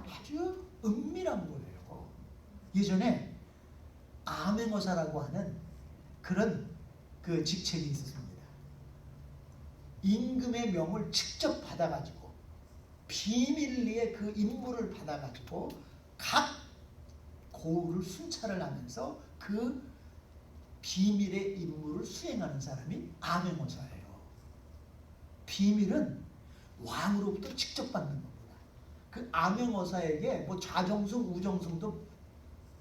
Speaker 1: 아주 은밀한 거예요. 예전에 암행어사라고 하는 그런 그 직책이 있었습니다. 임금의 명을 직접 받아가지고 비밀리에 그 임무를 받아가지고 각 고을을 순찰을 하면서 그 비밀의 임무를 수행하는 사람이 암행어사예요. 비밀은 왕으로부터 직접 받는 겁니다. 그 암행어사에게 뭐 좌정승, 우정승도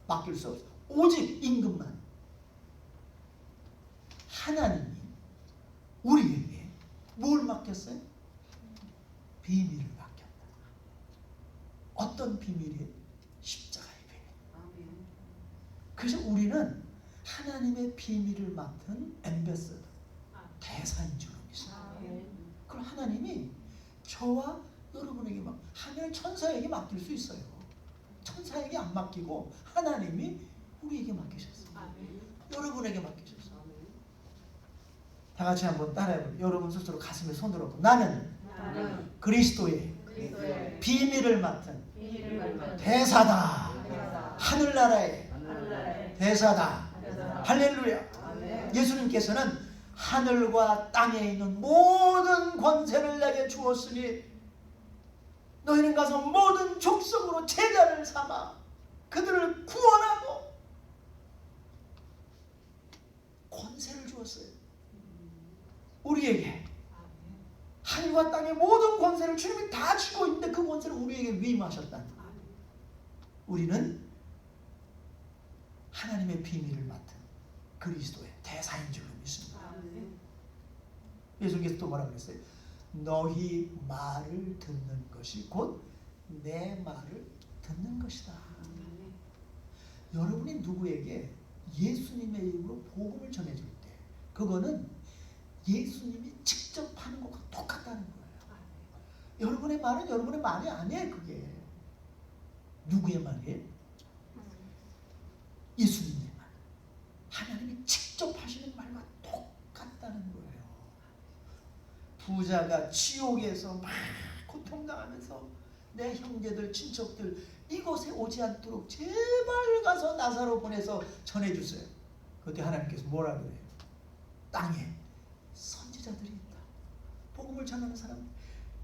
Speaker 1: 맡길 수 없어요. 오직 임금만. 하나님이 우리에게 뭘 맡겼어요? 비밀을 맡겼다. 어떤 비밀이에요? 십자가의 비밀. 그래서 우리는 하나님의 비밀을 맡은 엠베서더, 대사인 줄로 믿습니다. 그럼 하나님이 저와 여러분에게 하늘 천사에게 맡길 수 있어요. 천사에게 안 맡기고 하나님이 우리에게 맡기셨어요. 여러분에게 맡기셨어요. 다 같이 한번 따라해볼게요. 여러분 스스로 가슴에 손을 얹고 나는 그리스도의 비밀을 맡은 대사다. 하늘나라의 대사다. 할렐루야. 예수님께서는 하늘과 땅에 있는 모든 권세를 내게 주었으니 너희는 가서 모든 족속으로 제자를 삼아 그들을 구원하고 권세를 주었어요. 우리에게 하늘과 땅의 모든 권세를 주님이 다 쥐고 있는데 그 권세를 우리에게 위임하셨다. 우리는 하나님의 비밀을 맡은 그리스도의 대사인 줄로 믿습니다. 예수님께서 또 뭐라고 그랬어요? 너희 말을 듣는 것이 곧 내 말을 듣는 것이다. 여러분이 누구에게 예수님의 이름으로 복음을 전해줄 때 그거는 예수님이 직접 하는 것과 똑같다는 거예요. 여러분의 말은 여러분의 말이 아니에요. 그게 누구의 말이에요? 예수님의 말. 하나님이 직접 하시는 말과 똑같다는 거예요. 부자가 지옥에서 막 고통당하면서 내 형제들 친척들 이곳에 오지 않도록 제발 가서 나사로 보내서 전해주세요. 그때 하나님께서 뭐라 그래요? 땅에 복음을 전하는 사람,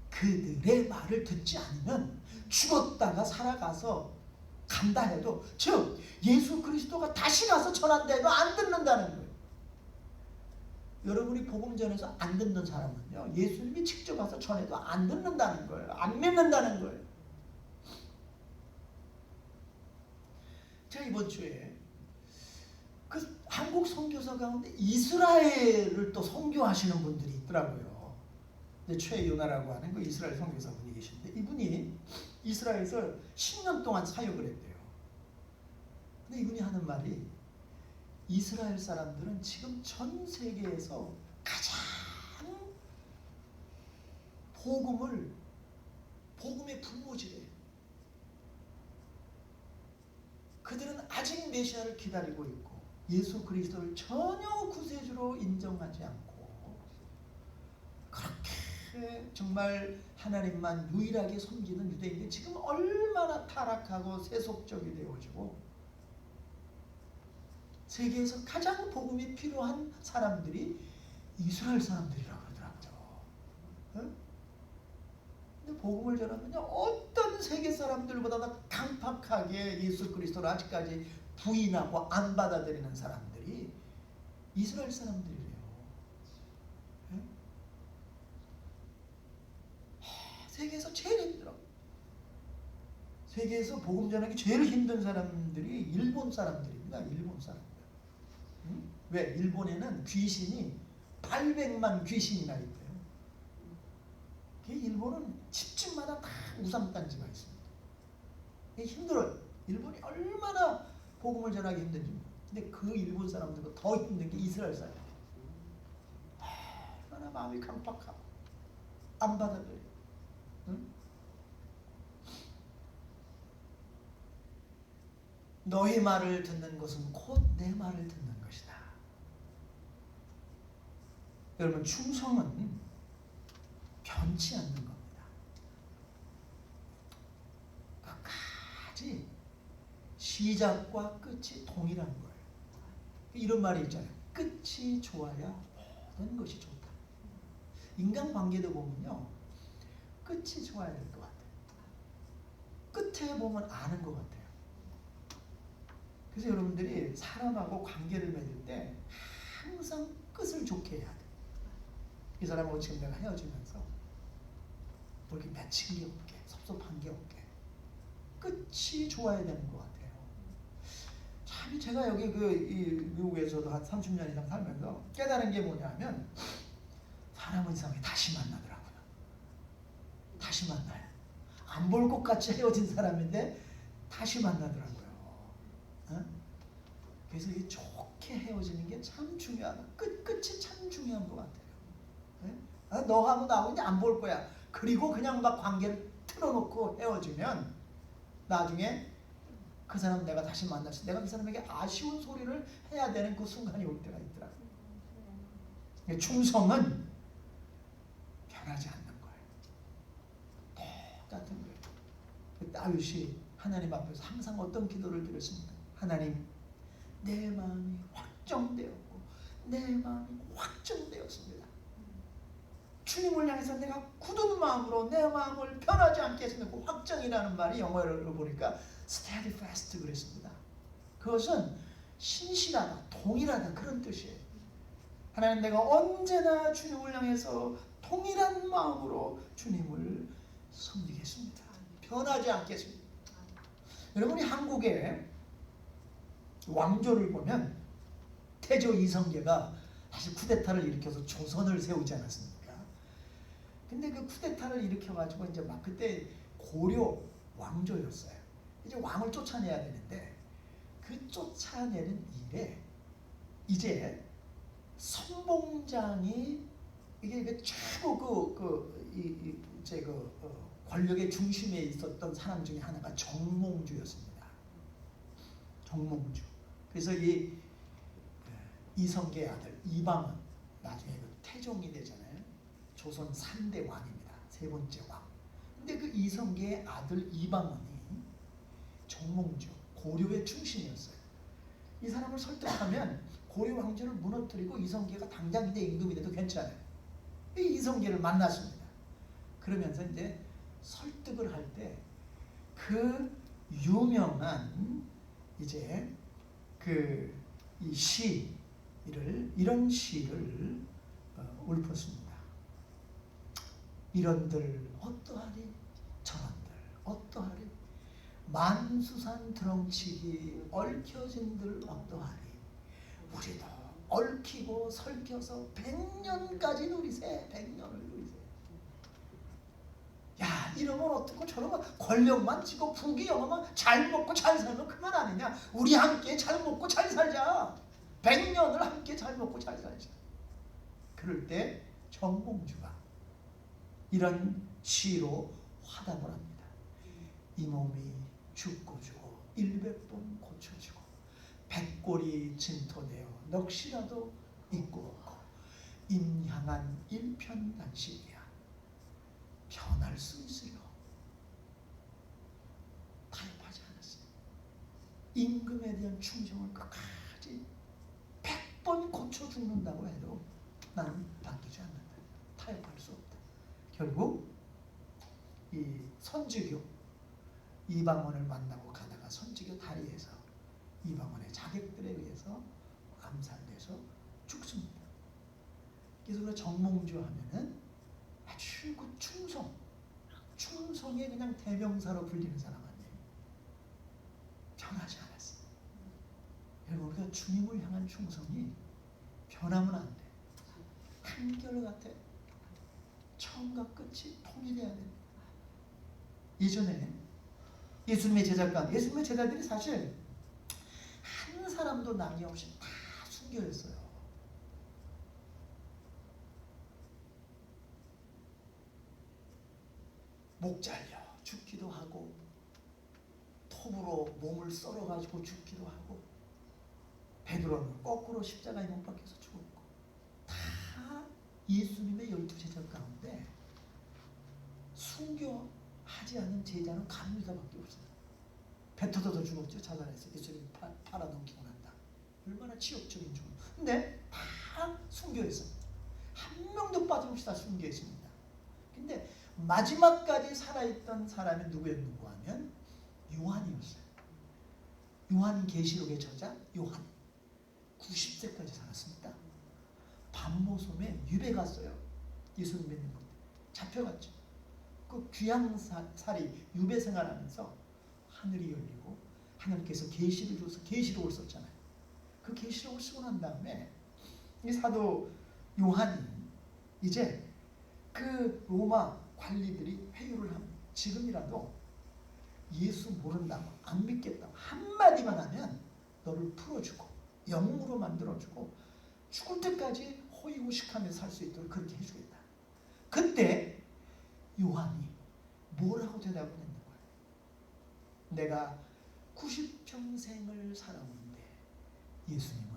Speaker 1: 그들의 말을 듣지 않으면 죽었다가 살아가서 간다 해도, 즉 예수 그리스도가 다시 가서 전한다 해도 안 듣는다는 거예요. 여러분이 복음 전해서 안 듣는 사람은요, 예수님이 직접 와서 전해도 안 듣는다는 거예요. 안 믿는다는 거예요. 제가 이번 주에 그 한국 선교사 가운데 이스라엘을 또 선교하시는 분들이 있더라고요. 최윤아라고 하는 그 이스라엘 선교사분이 계신데, 이분이 이스라엘에서 10년 동안 사역을 했대요. 근데 이분이 하는 말이, 이스라엘 사람들은 지금 전 세계에서 가장 복음의 분모지래요. 그들은 아직 메시아를 기다리고 있고 예수 그리스도를 전혀 구세주로 인정하지 않고, 그렇게 정말 하나님만 유일하게 섬기는 유대인들이 지금 얼마나 타락하고 세속적이 되어지고, 세계에서 가장 복음이 필요한 사람들이 이스라엘 사람들이라고 그러더라고요. 응? 근데 복음을 전하면요, 어떤 세계 사람들보다 강팍하게 예수 그리스도를 아직까지 부인하고 안 받아들이는 사람들이 이스라엘 사람들이래요. 응? 세계에서 제일 힘들어. 세계에서 복음 전하기 제일 힘든 사람들이 일본 사람들입니다. 일본 사람들. 응? 왜? 일본에는 귀신이 800만 귀신이나 있대요. 일본은 집집마다 다 우상단지가 있습니다. 힘들어요. 일본이 얼마나 복음을 전하기 힘든지. 근데 그 일본 사람들보다 더 힘든 게 이스라엘 사람들. 얼마나 마음이 강팍하고 안 받아들여요. 응? 너희 말을 듣는 것은 곧 내 말을 듣는 것이다. 여러분, 충성은 변치 않는 겁니다. 끝까지 시작과 끝이 동일한 거예요. 이런 말이 있잖아요. 끝이 좋아야 모든 것이 좋다. 인간관계도 보면요, 끝이 좋아야 될 것 같아요. 끝에 보면 아는 것 같아요. 그래서 여러분들이 사람하고 관계를 맺을 때 항상 끝을 좋게 해야 돼요. 이 사람하고 지금 내가 헤어지면서 뭐 이렇게 맺힌 게 없게, 섭섭한 게 없게, 끝이 좋아야 되는 것 같아요. 참, 제가 여기 이 미국에서도 한 30년 이상 살면서 깨달은 게 뭐냐면, 사람은 이상하게 다시 만나더라고요. 다시 만나요. 안 볼 것 같이 헤어진 사람인데 다시 만나더라고요. 어? 그래서 이 좋게 헤어지는 게 참 중요하다. 끝이 참 중요한 것 같아요. 네? 너하고 나하고 이제 안 볼 거야. 그리고 그냥 막 관계를 틀어놓고 헤어지면 나중에 그 사람 내가 다시 만났을 때 내가 그 사람에게 아쉬운 소리를 해야 되는 그 순간이 올 때가 있더라고요. 충성은 변하지 않는 거예요. 똑같은 거예요. 다윗이 하나님 앞에서 항상 어떤 기도를 드렸습니까? 하나님, 내 마음이 확정되었고 내 마음이 확정되었습니다. 주님을 향해서 내가 굳은 마음으로 내 마음을 변하지 않겠습니다. 그 확정이라는 말이 영어로 보니까 steadfast 그랬습니다. 그것은 신실하다, 동일하다, 그런 뜻이에요. 하나님, 내가 언제나 주님을 향해서 동일한 마음으로 주님을 섬기겠습니다. 변하지 않겠습니다. 여러분이 한국의 왕조를 보면 태조 이성계가 사실 쿠데타를 일으켜서 조선을 세우지 않았습니까? 근데 그 쿠데타를 일으켜가지고 이제 막 그때 고려 왕조였어요. 이제 왕을 쫓아내야 되는데 그 쫓아내는 일에 이제 선봉장이 이게 최고 권력의 중심에 있었던 사람 중에 하나가 정몽주였습니다. 정몽주. 그래서 이 이성계의 아들 이방은 나중에 그 태종이 되잖아요. 조선 3대 왕입니다. 세 번째 왕. 근데 그 이성계의 아들 이방원이 정몽주, 고려의 충신이었어요. 이 사람을 설득하면 고려 왕조를 무너뜨리고 이성계가 당장 이제 임금이 돼도 괜찮아요. 이성계를 만났습니다. 그러면서 이제 설득을 할 때 그 유명한 이제 이 시를 이런 시를 읊었습니다. 이런들 어떠하리 저런들 어떠하리 만수산 드렁치기 얽혀진들 어떠하리 우리도 얽히고 설켜서 100년까지 누리세 100년을 누리세. 야 이러면 어떻고 저러면 권력만 쥐고 부귀영화만 잘 먹고 잘 살면 그만 아니냐. 우리 함께 잘 먹고 잘 살자. 100년을 함께 잘 먹고 잘 살자. 그럴 때 정몽주가 이런 시로 화답을 합니다. 이 몸이 죽고 주고 100번 고쳐주고 백골이 진토되어 넋이라도 있고 없고 임향한 일편단심이야. 변할 수 있으려 타협하지 않았어요. 임금에 대한 충성을 끝까지 100번 고쳐 죽는다고 해도 나는 바뀌지 않는다. 타협할 수 없다. 결국 이 선지교 이방원을 만나고 가다가 선지교 다리에서 이방원의 자객들에 의해서 암살돼서 죽습니다. 그래서 우리가 정몽주 하면은 아주 그 충성의 그냥 대명사로 불리는 사람 아니에요. 변하지 않았어요. 여러분 우리가 주님을 향한 충성이 변하면 안 돼. 한결같아. 처음과 끝이 통일해야 됩니다. 예전에 예수님의 제자들이 사실 한 사람도 남이 없이 다 순교했어요. 목 잘려 죽기도 하고 톱으로 몸을 썰어가지고 죽기도 하고 베드로는 거꾸로 십자가에 못 박혀서 죽었고 다 예수님의 12제자 가운데 순교하지 않은 제자는 감리자밖에 없어요. 베토도도 죽었죠. 자살해서 예수님이 팔아넘기고 난다. 얼마나 치욕적인 죽음. 근데 다 순교했습니다. 한 명도 빠짐없이 다 순교했습니다. 근데 마지막까지 살아있던 사람이 누구였는가 하면 요한이었어요. 요한 계시록의 저자 요한 90세까지 살았습니다. 반모섬에 유배 갔어요. 예수님 믿는 분들 잡혀갔죠. 그 귀양살이 유배 생활하면서 하늘이 열리고 하나님께서 계시를 줘서 계시록을 썼잖아요. 그 계시록을 쓰고 난 다음에 이 사도 요한이 이제 그 로마 관리들이 회유를 합니다. 지금이라도 예수 모른다고 안 믿겠다고 한마디만 하면 너를 풀어주고 영웅으로 만들어주고 죽을 때까지 호의호식하면서 살 수 있도록 그렇게 해주겠다. 그때 요한이 뭐라고 대답을 했는 거예요? 내가 90평생을 살아오는데 예수님은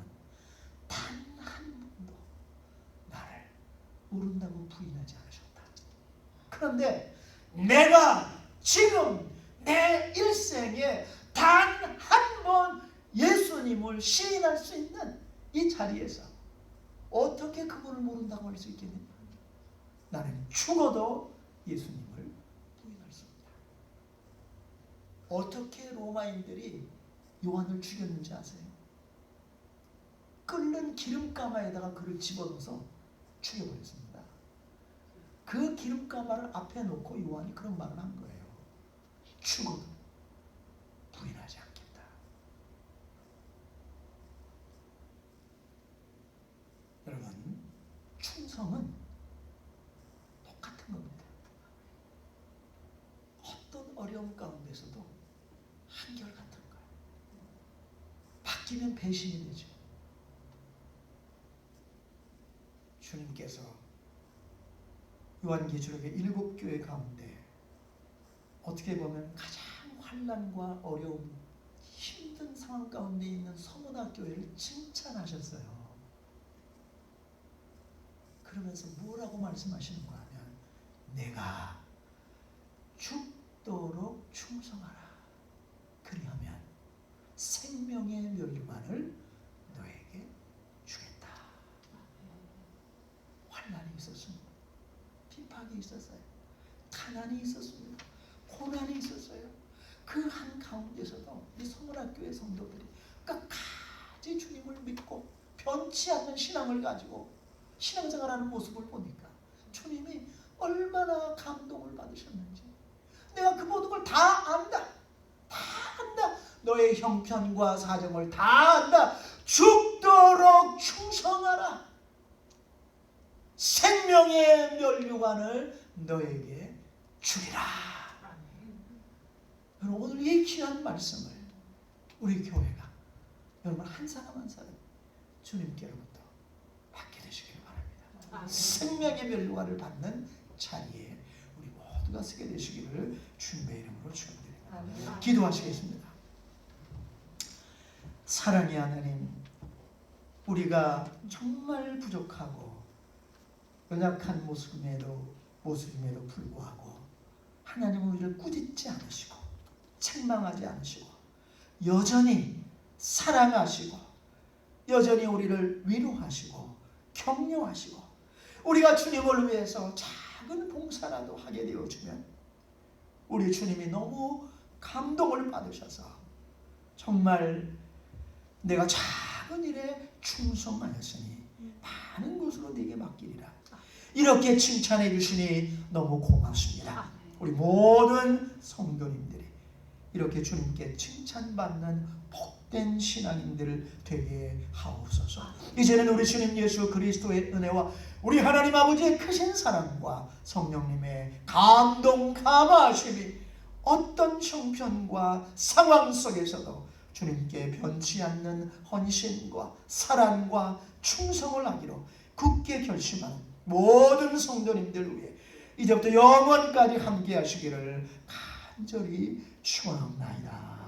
Speaker 1: 단 한 번도 나를 모른다고 부인하지 않으셨다. 그런데 내가 지금 내 일생에 단 한 번 예수님을 시인할 수 있는 이 자리에서 어떻게 그분을 모른다고 할 수 있겠느냐? 나는 죽어도 예수님을 부인할 수 없다. 어떻게 로마인들이 요한을 죽였는지 아세요? 끓는 기름가마에다가 그를 집어넣어서 죽여버렸습니다. 그 기름가마를 앞에 놓고 요한이 그런 말을 한 거예요. 죽어도 부인하지 않겠다. 여러분, 충성은 똑같은 겁니다. 어떤 어려움 가운데서도 한결같은 거예요. 바뀌면 배신이 되죠. 주님께서 요한계시록의 7교회 가운데 어떻게 보면 가장 환난과 어려움, 힘든 상황 가운데 있는 서문화 교회를 칭찬하셨어요. 그러면서 뭐라고 말씀하시는가 하면 내가 죽도록 충성하라. 그리하면 생명의 멸류관을 너에게 주겠다. 환난이 있었습니다. 있었어요. 가난이 있었습니다. 고난이 있었어요. 그 한가운데서도 이 서문학교의 성도들이 끝까지 주님을 믿고 변치 않는 신앙을 가지고 신앙생활하는 모습을 보니까 주님이 얼마나 감동을 받으셨는지, 내가 그 모든 걸 다 안다. 다 안다. 너의 형편과 사정을 다 안다. 죽도록 충성하라. 생명의 면류관을 너에게 주리라. 여러분, 오늘 이 귀한 말씀을 우리 교회가 여러분 한 사람 한 사람 주님께로부터 받게 되시길 바랍니다. 생명의 면류관을 받는 자리에 우리 모두가 서게 되시기를 주님의 이름으로 축원드립니다. 기도하시겠습니다. 사랑의 하나님, 우리가 정말 부족하고 연약한 모습임에도 불구하고 하나님은 우리를 꾸짖지 않으시고 책망하지 않으시고 여전히 사랑하시고 여전히 우리를 위로하시고 격려하시고, 우리가 주님을 위해서 작은 봉사라도 하게 되어주면 우리 주님이 너무 감동을 받으셔서 정말 내가 작은 일에 충성하였으니 많은 것으로 네게 맡기리라, 이렇게 칭찬해 주시니 너무 고맙습니다. 우리 모든 성도님들이 이렇게 주님께 칭찬받는 복된 신앙인들 되게 하옵소서. 이제는 우리 주님 예수 그리스도의 은혜와 우리 하나님 아버지의 크신 사랑과 성령님의 감동 감화하심이 어떤 형편과 상황 속에서도 주님께 변치 않는 헌신과 사랑과 충성을 하기로 굳게 결심한 모든 성도님들 위해 이제부터 영원까지 함께 하시기를 간절히 축원합니다.